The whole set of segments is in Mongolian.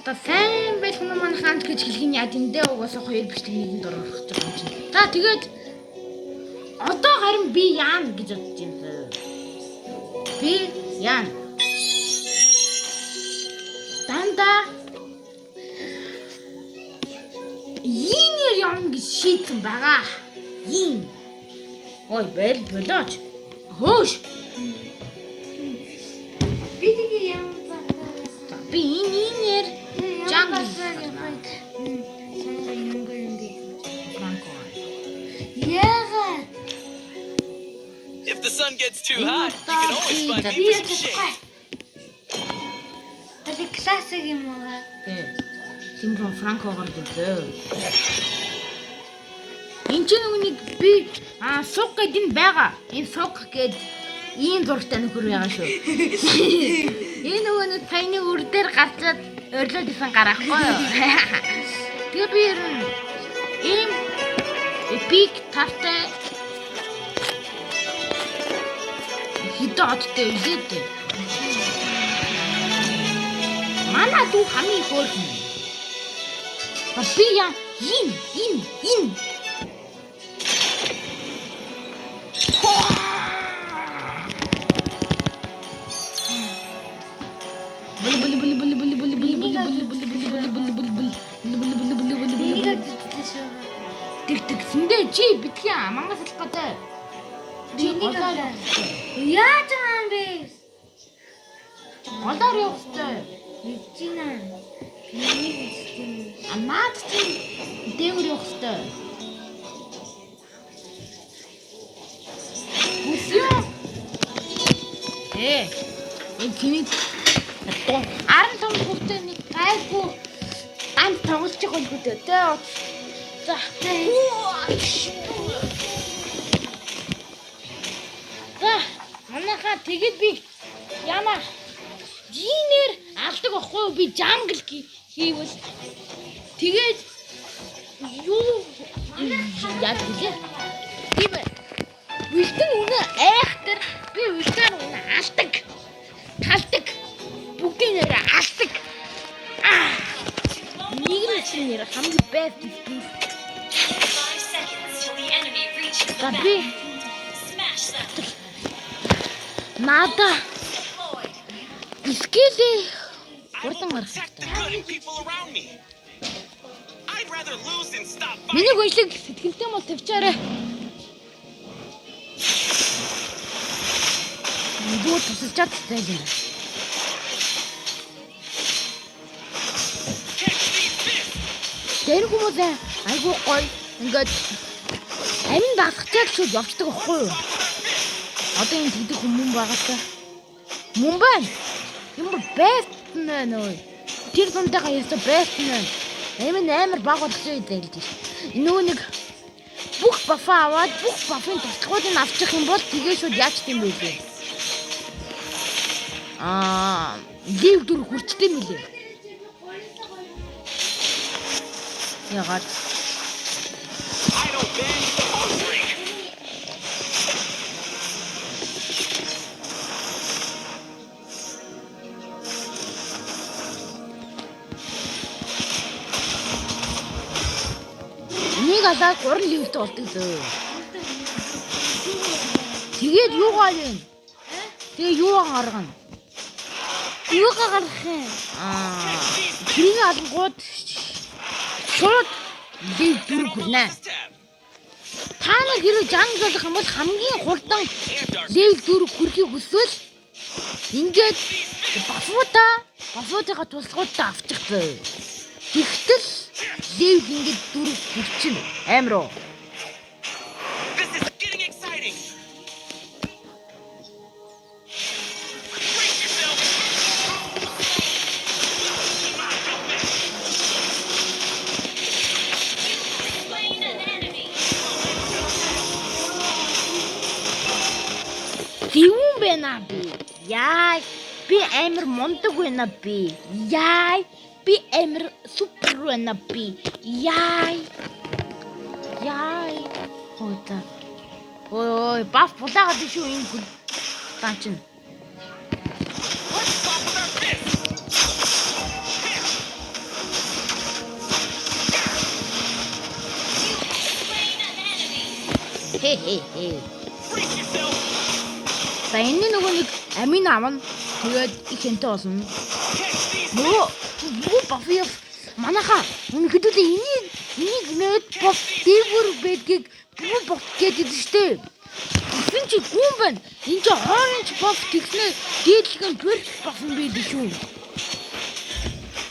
Та сайн байх нь маань хаант гэж хэлхийн яа тэндээ угаасаа хоёр биштэй нэгэнд орох гэж байгаа юм чинь. За тэгээд одоо харин би яана гэж бодож байна. Би яана. Дандаа Ийнэр явна гэж шийдсэн байгаа. Ийн. Ой, болооч. Хөөш. Би тэгээ явна. Би ийнэр жангл. Франко. Яагаад? If the sun gets too hot, you can always find me for some shade. Тэр классик юм аа. Тимрон Франкогоор дэвлээ. Энд чинь үнийг би суг гэдэг нь байгаа. Энэ суг гэдэг ийм зургтай нөхөр байгаа шүү. Энэ нөгөө нэг таны үр дээр гарчаад өрлөөд исэн гарахгүй юу? Тэгээ би ийм эпик тавтай хитэ одтой үлээд. Манай дүү хамгийн хөөрхөн. Би яа ин. Тэгтгсэндээ чи битгий мангас алах гэдэг. Яаж байгаа юм бэ? Голоор явах хэрэгтэй. Эцгийнэ. Наад чи дээгүүр явах хэрэгтэй. Үсё. Энэ киний 15 хүүхдээ нэг гайгүй амт тоглож байгаа юм гэдэг дээ. За. За, манайхаа тэгэд би ямаа жинээр алдаг ахгүй би жангл хийвэл тэгээд юу яа гэлээ. Тийм ээ. Үлдэн үнэ айхтар би үлдэн үнэ алдаг. Талдаг. Бүгдийн нэрээ алдаг. Нэг нь чинь нэр хамгийн best юм. Tapi nada iskili хурдан гарах хэрэгтэй. Миний гоншлог сэтгэлтэй мал тавьчаарай. Дуу тусалчаад тайлбар. Тэр хүмүүс айгуу гоё ингээд амин багцаад шууд явцдаг байхгүй юу? Одоо энэ тэгдэг хүмүүс байгаасаа. Мөн байна. Юм бэст нөө. Тэр дундаа яста бэст нөө. Амар баг болчихсон юм даа. Нөгөө нэг бүх бафа аваад бүх бафын туслахуудыг авчих юм бол тэгээ шууд яач тийм байлээ. Лив дүр хүрчтэй мөлий. Ягаад гадаад 3 ливэлтэй болдог зөө. Тэгээд юугаа юм? Тэгээ юугаа гаргана? Юугаа гаргах юм? Тэрийг алгууд шууд ливэл дүр хүрнэ. Та нар хэрэг жанг болох юм бол хамгийн хурдан ливэл дүр хүрэхийг хүсвэл ингээд бафуудаа туслахуудаа авчих зөө. Тэгтэл ливэл ингээд дүр хүрчин амироо. Зүүн байна би. Яа, би амир мундаг байна би. Яа, би амир супер байна би. Яа. Хота. Ой, баф булаагаад шүү энэ гүн. Таачин. Brace yourself. За энэ нөгөө нэг амин авна. Тэгээд их хэнтэй болно. Catch these. Нөгөө Баффи манайха хэдүүлээ энийг нэт бос дээгүүр байдгийг бүр бос гэдэг штэ. Энэ чи хүн байна. Энэ чи оранж бос гэснээр дээдлэгэн перф болсон байл шүү.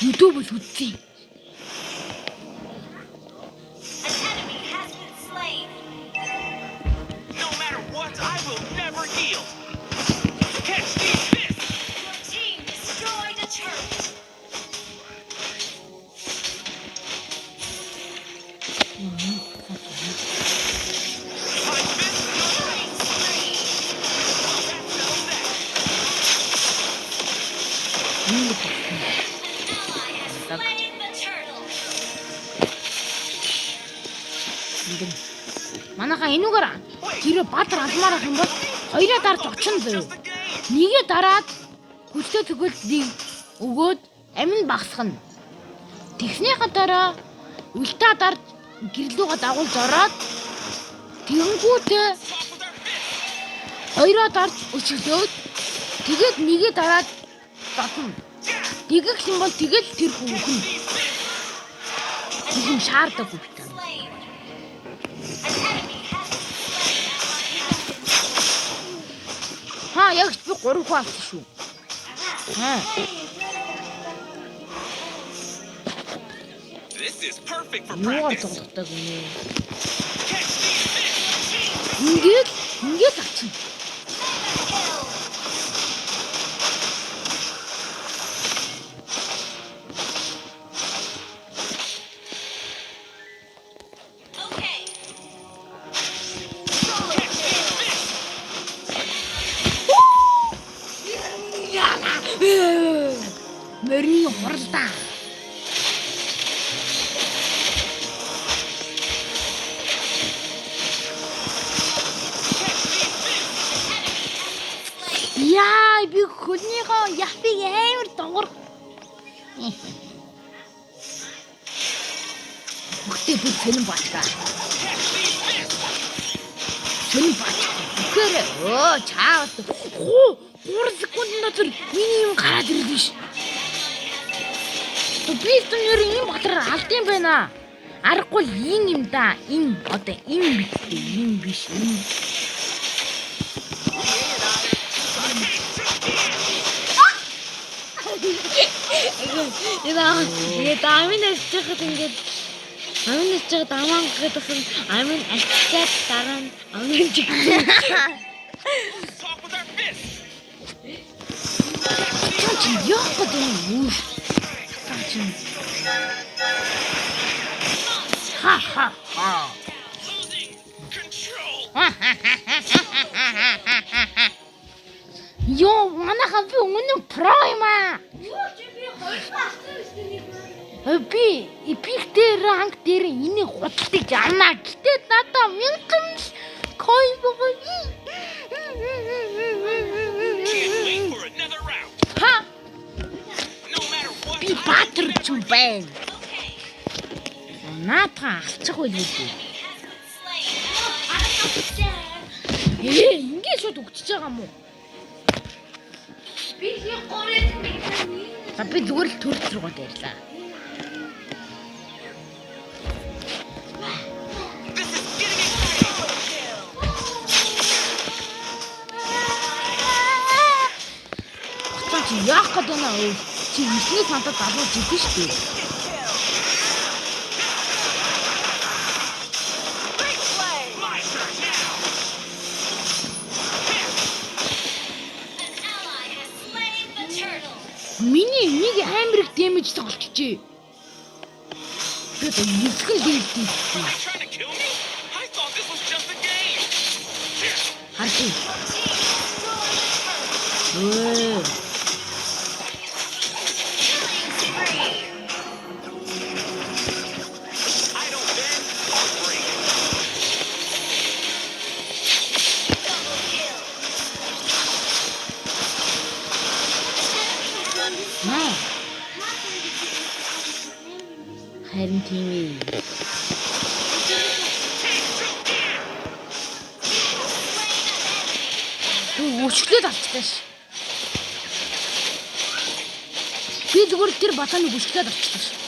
YouTube-с үзье. No matter what, I will never yield. Catch these fists. Your team destroyed a turret. My fist. Slain the turtle. Манайха энүүгээр тэр баатар алмаар ах юм бол хоёроо дарж очин зөө. Нэгээ дараад хүчтэй төгөлдгийг өгөөд амин багсгана. Техникийн дараа үлтаа дарж гэрлүүгээ дагуулж ороод тэгэнгүүтээ хоёроо дарж өчөглөөд тэгээд нэгээ дараад дотно. Тэгэх юм бол тэгэл тэр хүн өгнө. Тийм шаардлагагүй бит. Slain. An enemy has Ха яг би 3 хүн авсан шүү. This is perfect for Юугаар practice. тоглохдаг юм. Catch these fists. Ингээд авчин. okay. Мөрний хуралдаа. Яа, би хөлнийгөө яхпиг амар донгор. Бүгдээ би тэнэн баачгаа. Тэнэн баач. Үхээр чаавал 3 секундын дотор миний юм гараад ирлээ ш. Би түнээр ийм батар алдсан байна. Аргагүй ийм юм да. Энэ одоо ийм битээ ийм биш ийм. Я даминаас чахад ингээд аминаас чахад аман гэдсэн амин ачаад дараа нь амин чигсэн. Talk with our fists. Чи яах гэдэг юм? Чи ха ха ха. Losing control. Йоо, манайха би өмнө про юм аа. Юу чи би хоёр багтсан шүү дээ. Би эпиктер ранг дээр энийг худалдаж авнаа. Гэтэ надаа 1000 coin богоо. Can't wait for another round. Ха, No matter what, би баатар ч юм байна. Okay. Наатаа алчих байлгүй. Slain. Ингээд шууд өгчөж байгаа юм уу? Би чи 3-ын мэдээ. За би зүгээр л төрөл рүүгээ дээрлээ. this is getting exciting. Бацаа чи яах гээд байна вэ? Чи 9-ний сантад залууж идэв шүү дээ. My turn now. An ally has slain the turtle. Миний нэг амар их дэмэж тоглолчжээ. Тэгээд нисгэн дээлтэй. Are you trying to kill me? I thought this was just a game. Here. Харин. I don't bend, I'll break. Харин тийм ээ. өчглээд авчихсан ш. Би зүгээр тэр батаныг өчглээд авчихсан ш.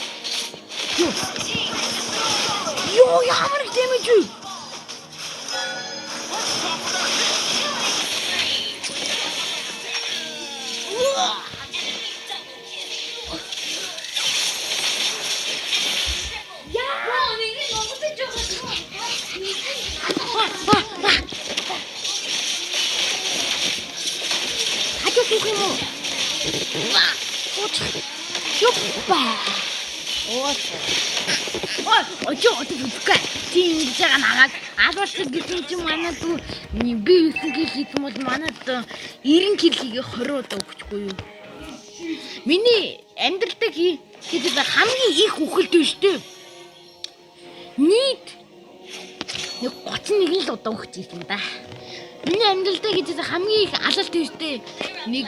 Йоо ямар их дэмэж үү? 어디 볼까? 지금 제가 나가 아버지 기준 좀 많아도 비 생기기 좀 많았어. 90kg хороод өгчихгүй юу. Миний амьдралтай гэдэг хамгийн их үхэлт биш үү? Нийт 31 л удаа өгчихсэн да. Миний амьдралтай гэдэг хамгийн их алалт биш үү? Нэг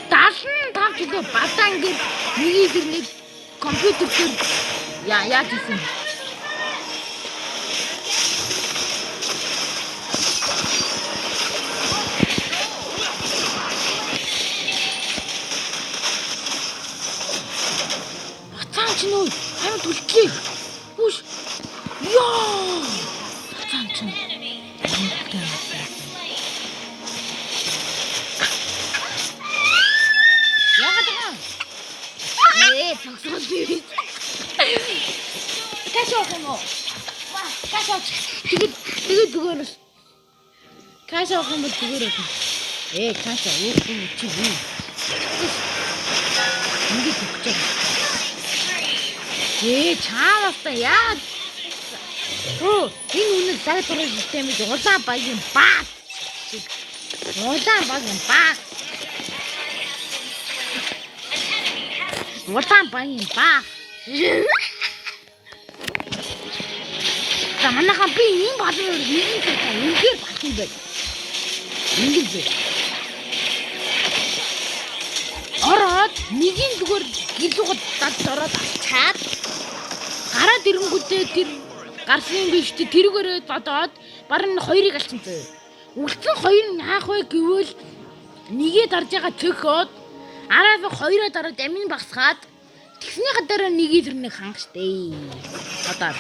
75 кг батан гээд нэг компьютер дээр яаж хийсэн. Нөө хараа түлхээ. Үш. Яа. Цаанч. Яагаад гоо? тогсгол бий. Кашаа хэмээн. Кашаа. Тэгээд дүгээрс. Кашаа хэмээн дүгээрс. Кашаа юу юм чи юу? Ингээд өгч. Чаавста яа. Энэ үнэ сайтурын системийг улаан багийн баат. Улаан багийн баат. Улаан багийн баат. Таманаха би юм баатар ингээд баасан бэ. Ингээд. Ороод нэгийн зүгээр гэлүүгд дадороод чаад гараад ирэнгүүтээ тэр гарсан биш тэрүүгээрээ додоод барин хоёрыг алсан зөө. Үлдсэн хоёр нь яах вэ гэвэл нэгээ дарж байгаа цөхөөд араас хоёроо дараад амин багсгаад тэгснийхаа дараа нэгийг тэрнийг хангах штэ. Одоо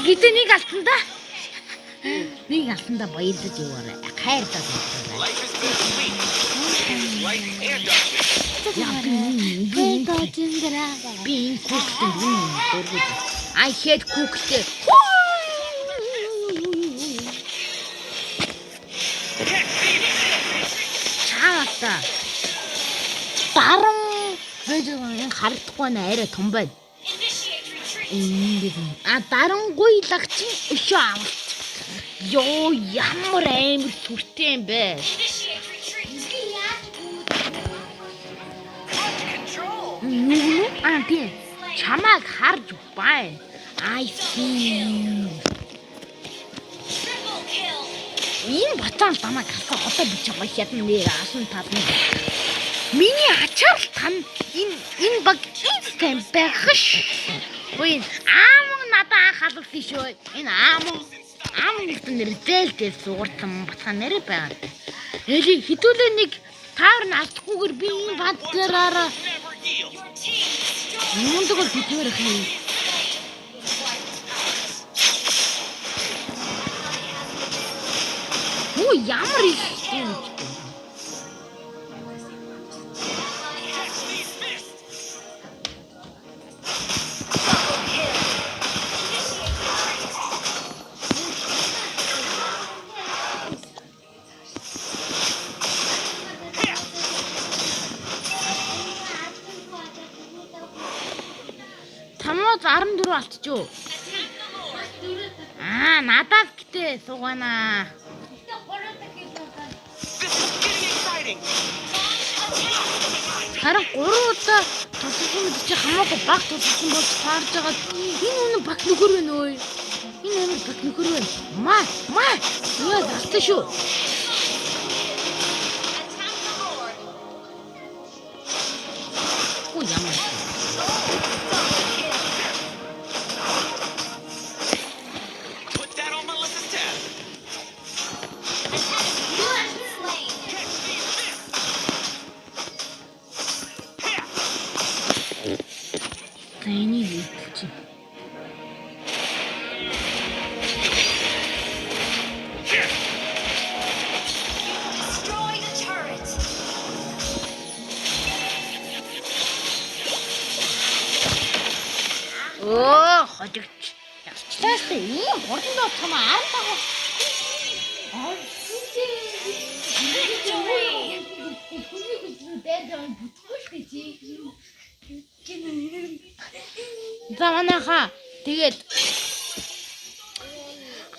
Gitu nih kaltunda. Nih kaltunda bayıldı diyorlar. Hayır da diyorlar. Ya bin cooked. I hate cooked. Çağatsa. Darım. Böyle hartıkwa nere tomba. Даран гуй лагчин өшөө авах. Йоо ямар амар сүртэй юм бэ? Тийм. Чамайг харж бай. I see. Энэ батан тамаг хасаа одоо би чамайг ядна нэр асан татна. Миний ачаал тань энэ баг инстэн байх ш. Ой, аамаг надаа халуулсан шүү. Энэ аамаг нэрдэлтэй суурсан батхан нэр байгаа. Эли хитүүлээ нэг таар нь алдахгүйгээр би энэ бадраараа мундагор битмээр хий. Ой, ямар их юм. Тамаа 14 алтчуу. Надад гэтээ суугаана. Харин 3 удаа туссан чи хамаагүй баг туссан болж таарж байгаа. Энэ үнэн баг нөхөр байна өө. Энэ үнэн баг нөхөр байна. Маа. Яа застай шүү. Ой цааштай ийм хурдандоо чамаа аартаа. За манайха тэгээд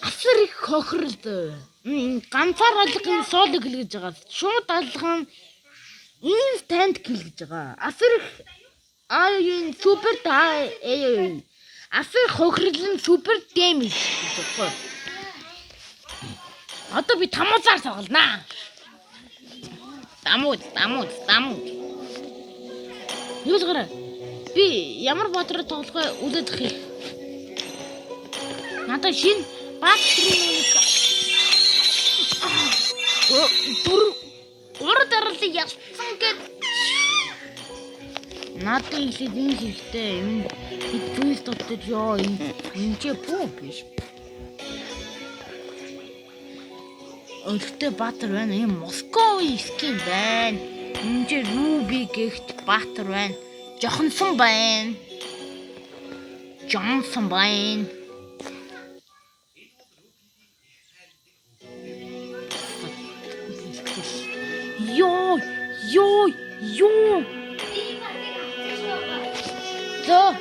асар их хохирол ганцаар алгын соло гэл гэж байгаа. Шууд алган инстант гэл гэж байгаа. Асар их энэ супер асар хохирлын супер дэмэж гэж байгаа. Одоо би тамазаар тоглоно. Дамууд. Юу л гараа. Би ямар бодроо тоглохоо үлээд ахыг. Надад шин батрын урд дарлыг ясан гэд. Надад ихлэд энэ хэрэгтэй юм. Хитвэс дотор ёо энэ ч бүү биш. Өөртөө Баатар байна. Энэ Московын скин байна. Энд ч Руби гихт Баатар байна. Жохонсон байна. Джонсон байна. Ёо. За.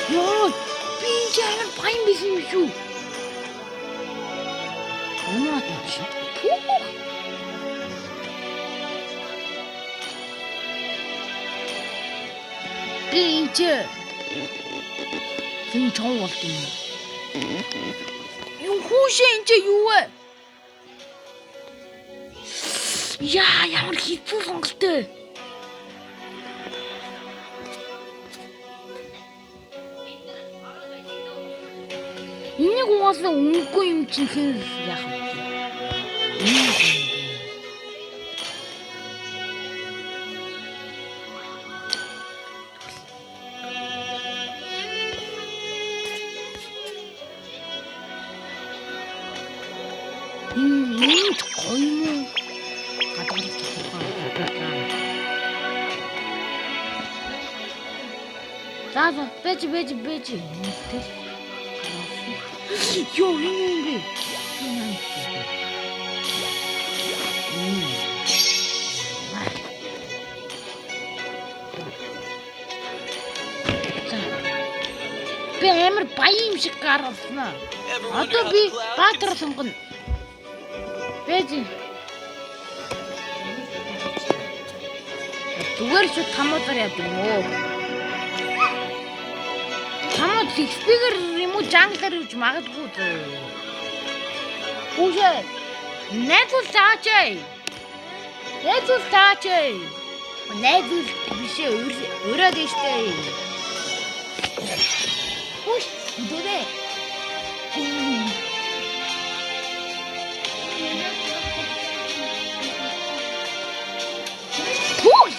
Ёо, би яагаад баян бисэн юм шүү. Унаад чи. Би энэ зин чов болт юм. Юу хүүшээ энэ юу вэ? Яа, ямар хэцүү сонголттой. Энийг угаасаа үнгүй юм чинь яах вэ? Энэ гоё. За, бэж. Ёо, энэ би. Би амар баян юм шиг гаргалснаа. Одоо би Баатар сонгоно. Бэж. Зүгээр ч тамуудаар яв юм уу? Тамууд спикер юм уу жанглаар гэж магадгүй. Үгүй. Найдвар таачаа. Найдвар биш өрөөд ishтэй. Уш, дөрэ.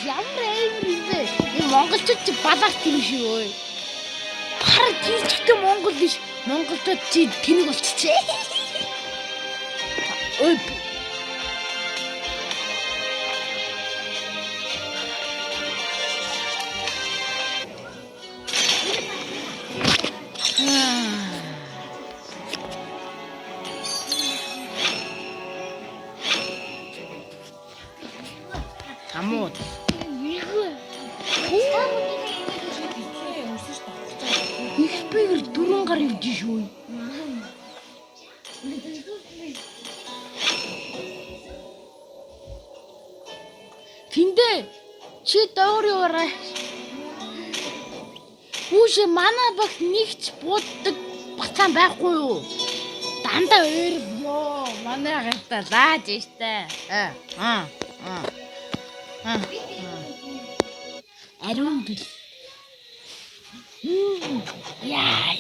Ямар юм бэ? Энэ монголчууд чи балаас тийм шүү ой. Харин тийчтэй монгол биш. Монголчууд чи тэнэг болчихжээ. Ой. Тамууд. Ихпээр 4 гар явж шүү. Тэндэ чи доорёорой. Хүүш манай багт нэгч бууддаг бацаан байхгүй юу? дандаа өөр ёо манай гартаа лааж штэ. Ариун бил. Яа.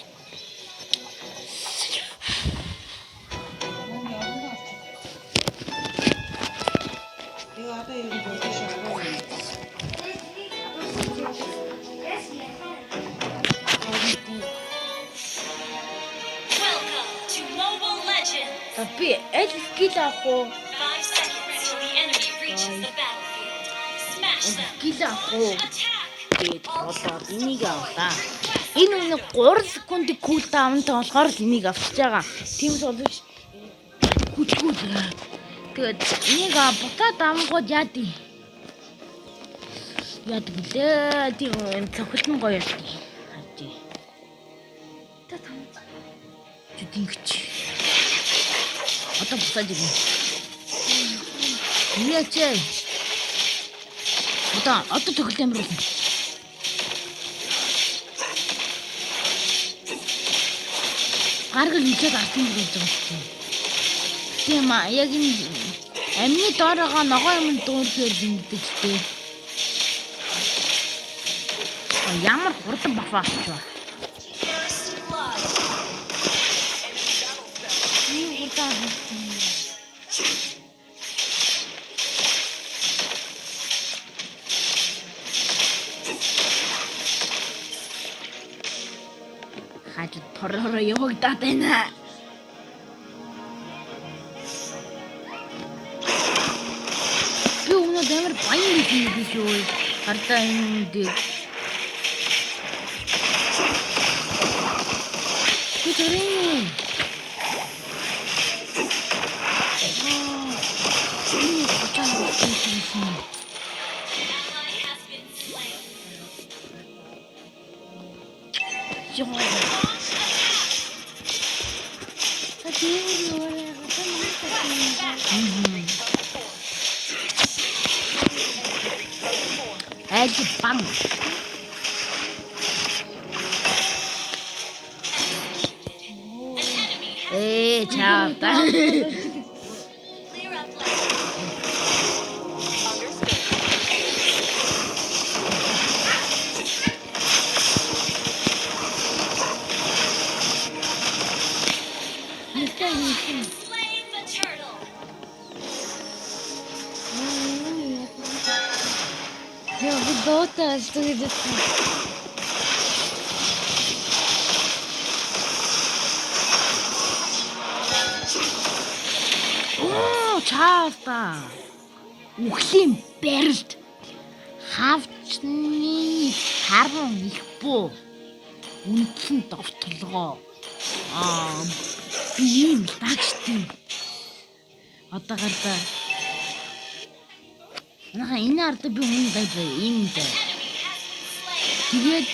Welcome to Mobile Legends. Би эл скил авах уу? 5 seconds till the enemy reaches the battlefield. Smash them. Скил авах уу? Attack. Тэгээд болоод энийг авлаа. Энэ үнэ 3 секундын кулдаунтай болохоор энийг авчиж байгаа. Тиймээс боловч хүчгүй. Тэгээд энийг бутаад амгууд яадий. Яадаг лээ. Тийм цохилн гоё яадаг. Хаач. Та том. Зүдингч. Одоо буцаад ирнэ. Яачээ. Одоо төгөл амруулна. Гаргал хийгээд артын гэж байгаа юм. Тийм яг энэ амны доорогоо ногоо юм дүүрхээр зиндэг дээ. Ямар хурдан бафаач ба. First blood. Ийм хурдан. Хажууд торороо явагдаад байна. Би өнөөдөр амар баян юм биш үү? Гардаа юм дээ. Би төрийн. Ally has been slain. Айль бан. Чаата. Clear up lane. Slain the turtle. Я буду что это. Чаата. Үхлийн барилд хавчны харан их буу. Үнэн довтлогоо. Ийм багштай. Одоо гардаа. Энэ ард би хүн гайваа ийм дээ. Тэгээд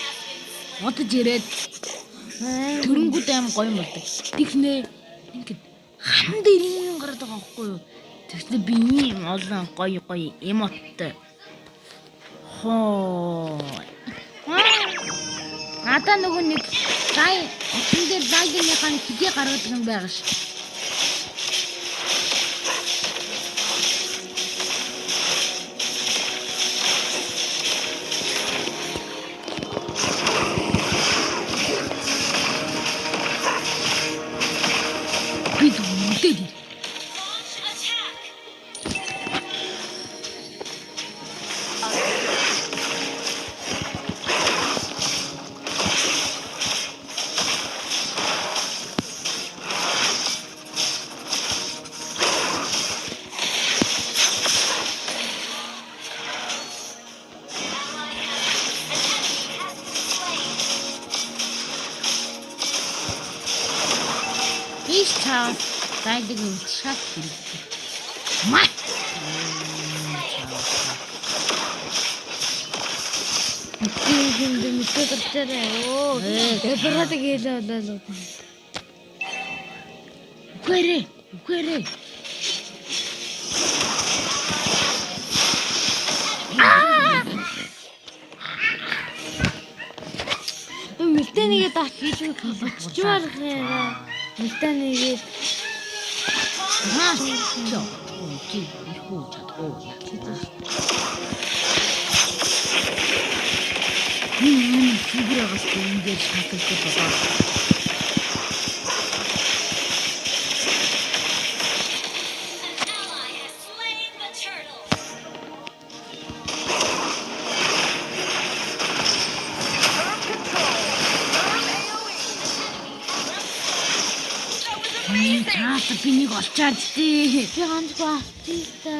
бодож ирээд төрөнгүүд аим гоё юм болдог. Тэгнэ ингээд хан дээр юм гараад байгаа байхгүй юу? Тэгснэ би ийм олон гоё эмоттой. Хоо. Надаа нөгөө нэг зай утсан дээр зайгийнхаа хизээ гаргадаг юм байгаа ш. Бид үдээд Launch attack. Биш цаа зайдаг юм шат хэрэгтэй. Маа. Тийм мэдээтэй оо. Эпэрэтэ гэлээ болоо. Үхэрэ. Мэлтэнийгээ дах хийж очиж байгаа. Мистэнийгээ чоо чи ихүү чадгүй яа чи та. Сигурагаас ингэж хаталдаг болоо. An ally has slain the turtle. Цааш би нэг олчаад тий. Би ганцгүй астиста.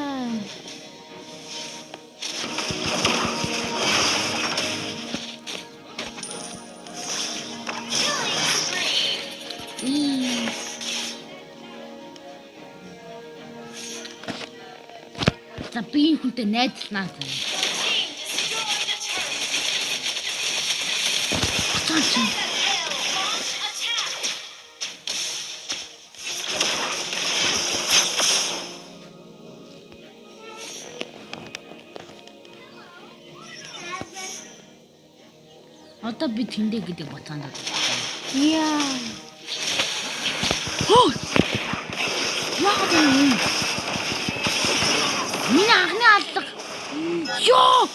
За би хүнтэй найзлнаа. Team destroyed the turret. Цааш. Launch attack. Одоо би тэндэ гэдэг боцонд. Яа. Хөө. Яагаад юм? Миний анхны алдаг. Ёо.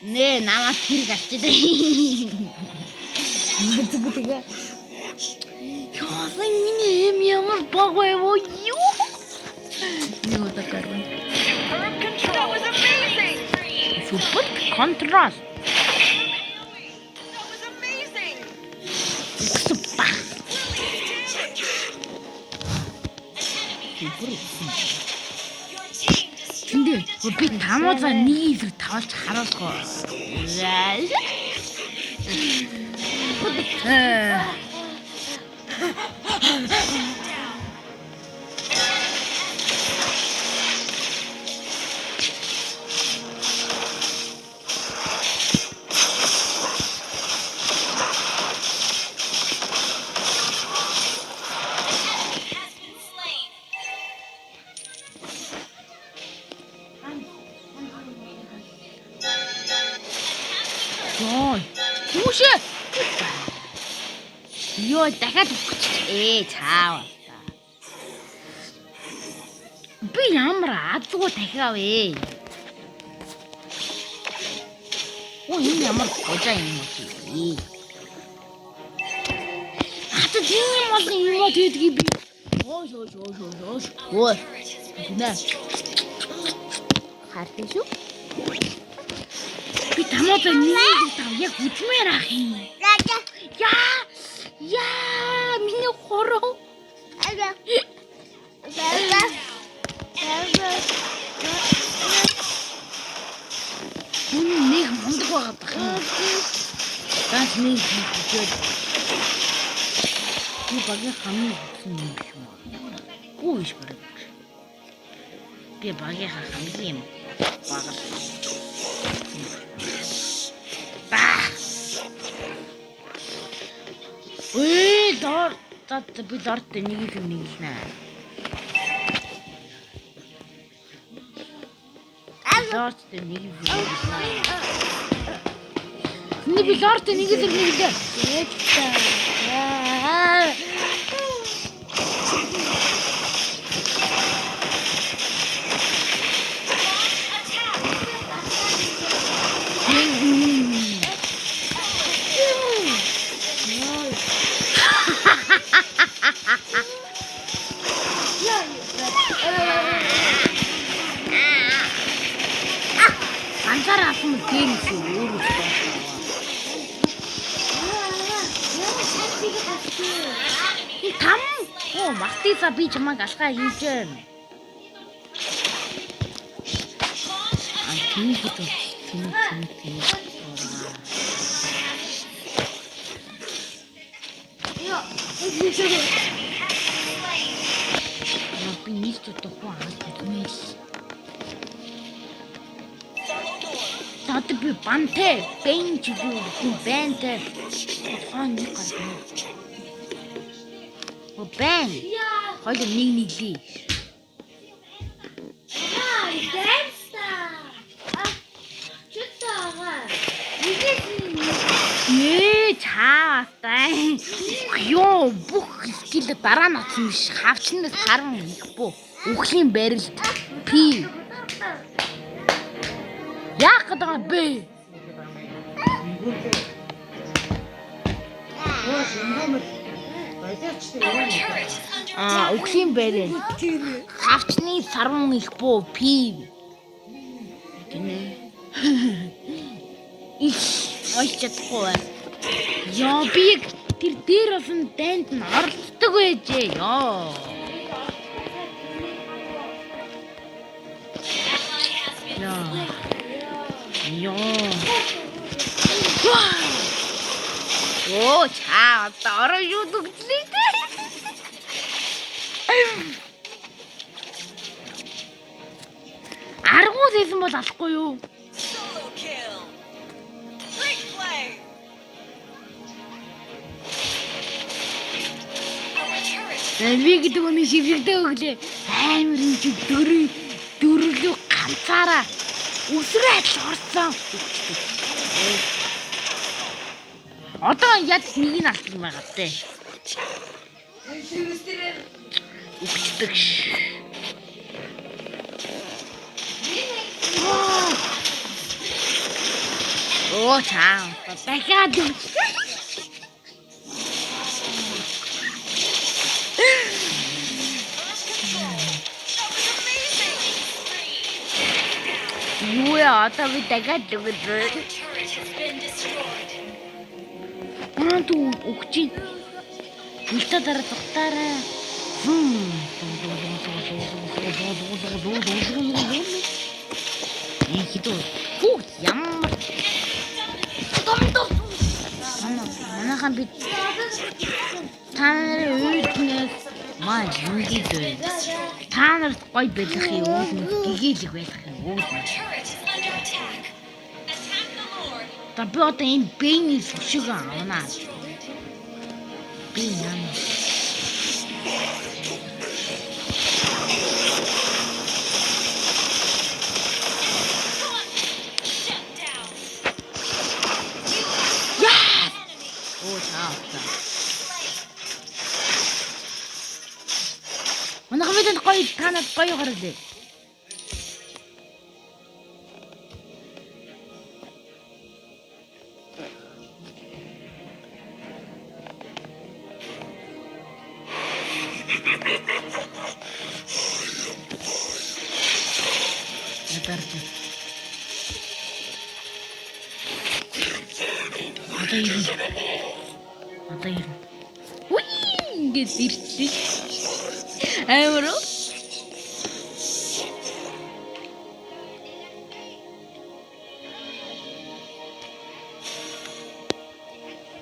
Нэ намайг хэрэг авчиад. Мэдээгүй. Яа, миний эм ямар баг байв юу? Юу такое? That was amazing! Супер контраст. That was amazing! Супер. Your team destroyed. Тэндээ би тамаазаа нэг их тавалж харуулгаа. Has been slain. Йоо. Хүүшээ. Йоо, дахиад цаава. Би ямар адгүй дахиав ээ. Оо энэ ямар гожаа юм бэ? Хата тийм бол юм гэдгийг би. Ой. Ой. Нэ. Хартай шүү. Би тамаатаа нэг тав яг үтмээр ах юм. Яа, миний хороо. Нэг мундаг байгаа. Ганц нэг хийгээд. Би багийн хамгийн хөтсөн юм шүү. Гүйш бараг. Би багийн хамгийн бага. Ой, би дорт нэг юм нэглэнэ. Дорт нэг юм нэглэнэ. Нэг би дорт нэг юм нэглэнэ. Анцаараа юм гэнс өөрөө. Там. Оо, мартиса би чамайг алхаа хийж байна. Тийм. Би нэг ч удахгүй аалдагмээс. Тат би бантэй, бэн чигүй, бэнтэй. Нэг гал. О бэн. Хоёул нэг нэглээ. Ээ, чаастай. Ёо бүх скил дараа нь атсан биш. Хавчнаас харан их бо. Үхлийн барилт. Пи. Яах гэдэг юм бэ? Үхлийн барилт. Хавчны саран их бо. Пи. Гинэ. Иш ойч чадахгүй. Яа би тэр дээр болсон дайнд нь оролцдог байжээ. Яа. Яа. Оо чаа ороо юу дүгдлээ. Аргуу зээсэн бол алахгүй юу? Solo kill. Great play. Our turret Би гэдэг нь шивжигдээ өглөө. Амар юм чи дөрөлөө ганцаараа үсрээд л орсон. Одоо яг нэг нь алдсан байгаа тээ. Үгчдэг. Оо чаа. Дахиад юу яа одоо би дахиад turret has been destroyed. ту үгчи. Үлдээ дараа тухтаарай. Ихтэй. Фу ямар. Манайхан би та нарын үйлднээс маа юу гэдэг. Та нарт гоё байх юм уу? Гэгээлэг байх юм уу? Turret is under attack. Attack the Lord. Та би одоо энэ бэйний шиг авна. Би яа. Shut down. Оо чаа. Манайхан бидэнд гоё танад гоё гараад. Ядарч. Одоо юм. Уй ингэж ирчихсэн. Амар уу?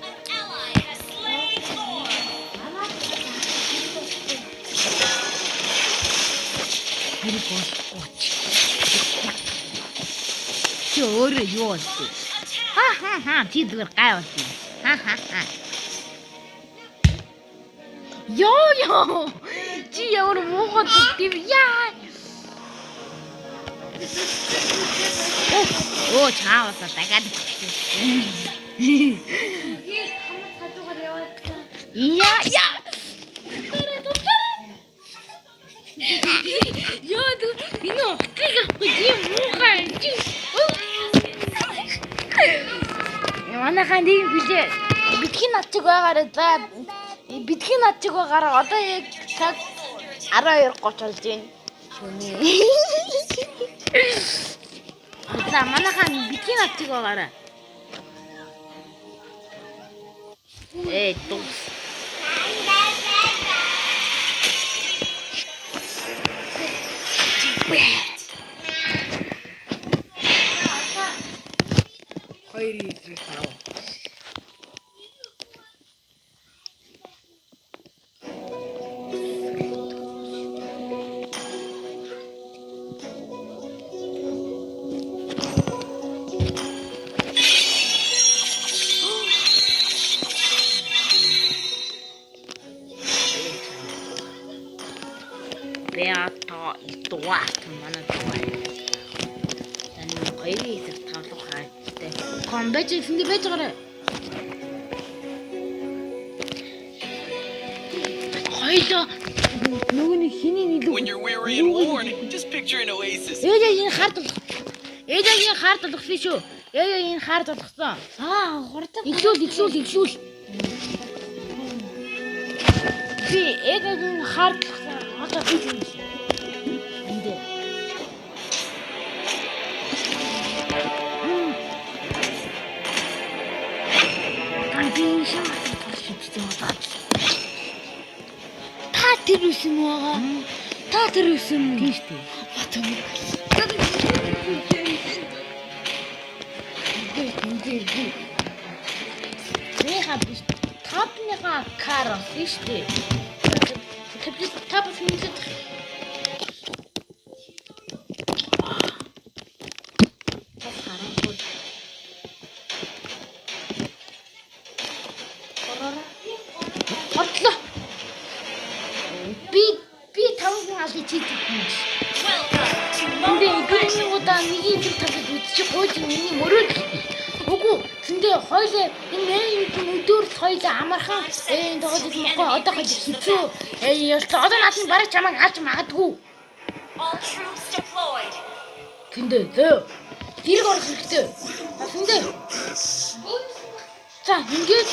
An ally has slain Lord. Хэрэг болчих. Чи өөрөө юу болчих? Ха чи зүгээр гай болчих. Ха. Ёо. Чи ямар муухай тийм яа. Оо чааваа дахиад. Яа. Яа дүү энэ тийм муухай. Манайхан тийм билээ. Бидний начиг байгаараа за бидний начиг байгаараа одоо яг цаг 12:30 болж байна. Шөнийн. За манайхан бидний начиг байгаараа. Тус. Хоёр их хараа. Beata ituat mana tuai. Dan kairi serta tu hai. Kombat je sini baca kare. Хоёлоо нөгөө нэг хиний илүү. When you're weary and worn, just picture an oasis. Энэ хард болох. Энэ хард болгосон шүү. Энэ хард болгосон. Хурдан. Игшүүл. Би энэ хард болгосон. Одоо би юм. Энд. Та тэр үсэн тийм шүү дээ. Би хабиш тапныга карос шүү дээ. Тап финит. Хотлоо. Би таван аль чийдэг юм. Тэндээ гэрний удаа нэг юм тавьж үзчих гойж миний мөрөд. Үгүй тэндээ хойлоо энэ өдөр хойлоо амархан тоглож мөхгүй одоо хол хэцүү. Одоо наадны бараг чамайг алж магадгүй. All troops deployed. Тэндээ тэрг орох хэрэгтэй. Тэндээ. За ингээд.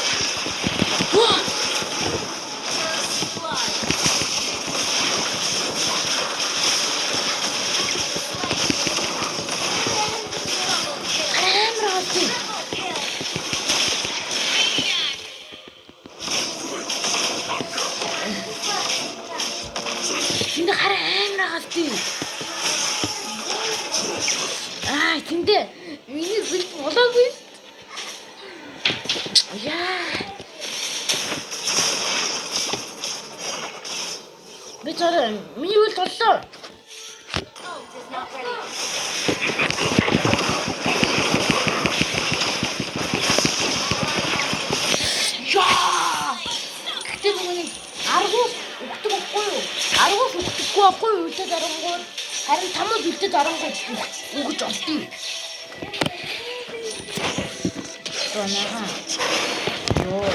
Тэндээ хараа амар хасти. Тэндээ миний бэлт болоогүй. Яа. Битэрэ миний үл толлоо. Ult is not ready. Гэтэ бүгний аргуус өгдөг байхгүй юу? Аргуус өгдөггүй байхгүй юу? Үлдээд арангууд харин тамууд үлдээд арангууд өгж олдъё. Гонаа. Йоо.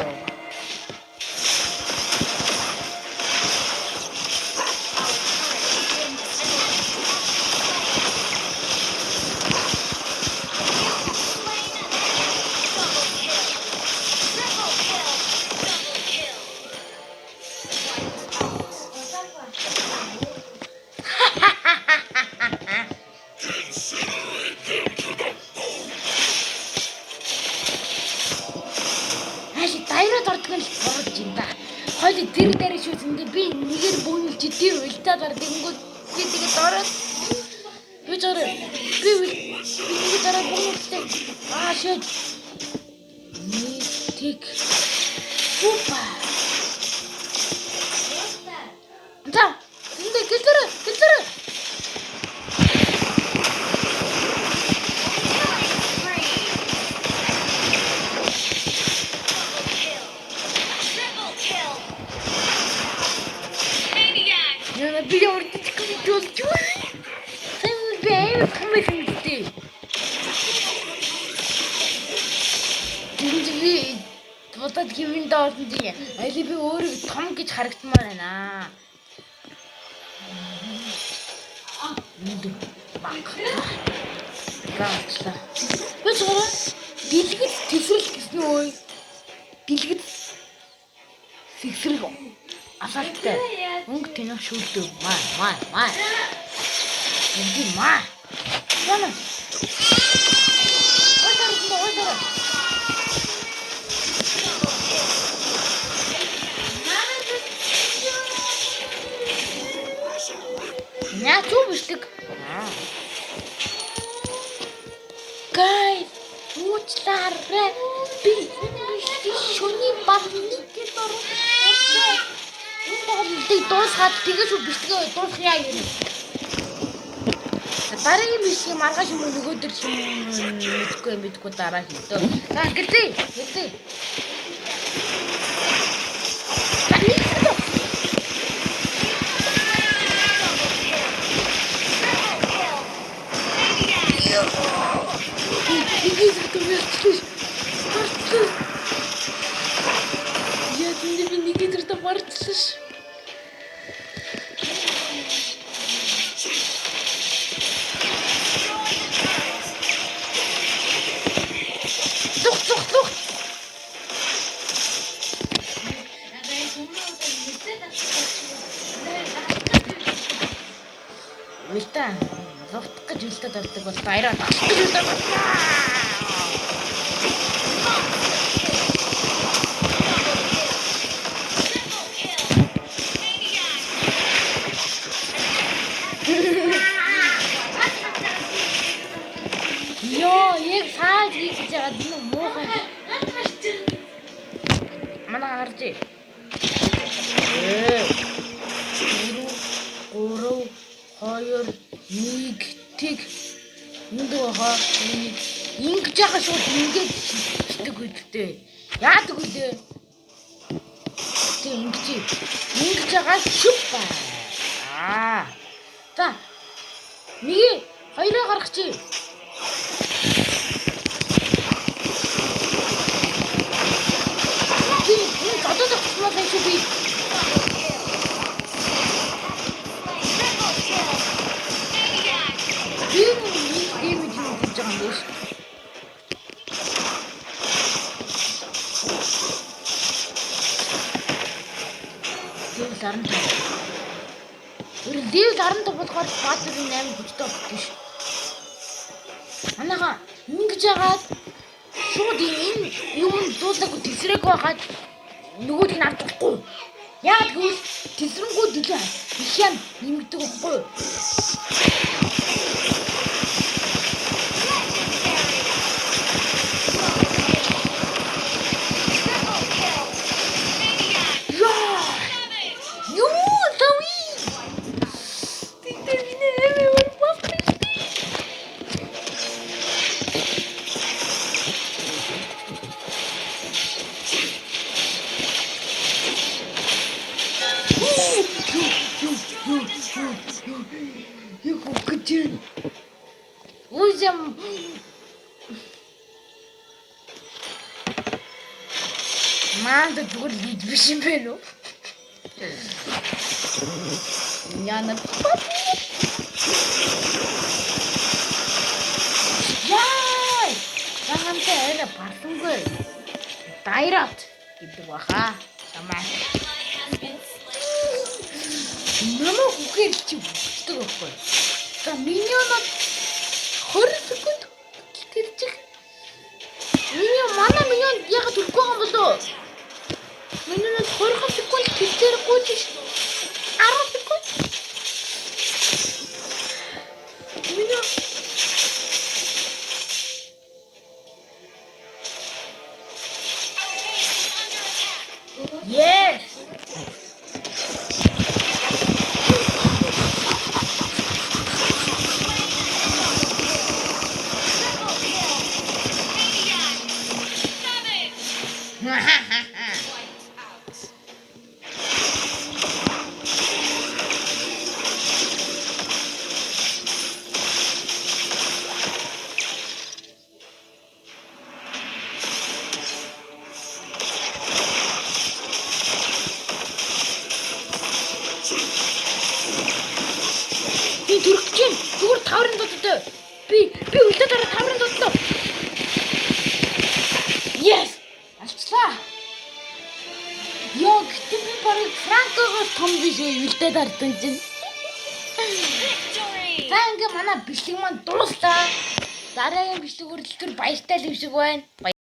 Дайраад ордог нь борож юм да. Хойло тэр дээр шүүсэндээ би нэгээр бөөнөлж идэв үлдээд ордог ингүүд би тэгээд ороод би нэгээд ороод бөөнөлтэй шээ. Тик. Опа. Да. Эндээ гэлтэр. Би өөртөө хэлж байна. Тэм хамаатай. Тэндээ бодод гівэн доорсон тийм. Али би өөрийг том гэж харагдмаар байна. Банк. Гаачла. Бочоо. Дэлгэц тэсрэл гэсэн үү? Дэлгэц сэгсрэг. Асaalтай. Өнгө тэнэг шүүлдэ. Маа. Энд маа. Яна. Ой. Яа чүбэшлэг. Гай. Уучлаарай. Би шөний багны дээр Тэг дуусгаад тэгэж бэлтгээ дуусгая юм. Дараагийн биш маргааш юм нөгөөдөр юм мэдгүй дараа хийдөө. За гэлээ. Я тэнд би нэг дээр та марцлаа. Үлдээ. Лувтах гэж үлдээд болдог бол баяраа тасах гэж үлдээд болдог. Йоо, яг сааж хийж байгаа энэ муухай. Манай харж. 3 2 1 тэг энд байгаа ингэж яхаа шууд ингэж хийдэг үедээ яадаг үлээ тэг ингэж байгаа шүп за нэг хоёроо гаргах чи энэ гадаад авчихмаа байж би Лев 15 болохоор баатарын 8 хүчтэй биш. Анаага ингэж яагаад шууд энэ юм дуусаагүй тесрэг байгаад нөгөөд нь авчихгүй. Яагаад гэвэл тесрэнгүүд илүү их юм нэмэгдэг байхгүй. Узям Манда зүгээр лид биш юм байна уу? Яна Яй! Тагантай арай парсангүй. Дайрат гэдэг баха. Самаа. Намаа үгээр чи бүгддэг байхгүй. За миньонод 20 секунд тэрчих. Манай миньон яг төрөхгүй юм болоо. Миньонод 20 секунд тэрхэхгүй чи 10 секунд. Миньон Yes. Би түрхчихэн. Зүгээр таврын дутдаг. Би үлдээ дараа таврын дутдаг. Yes. Алцлаа. Ёг тийм барыг Франкогоос том биш үлдээ дардан чинь. Victory! За ингээ манай бичлэг маань дууслаа. Дараагийн бичлэг хүрэлцээр баяртай л юм шиг байна.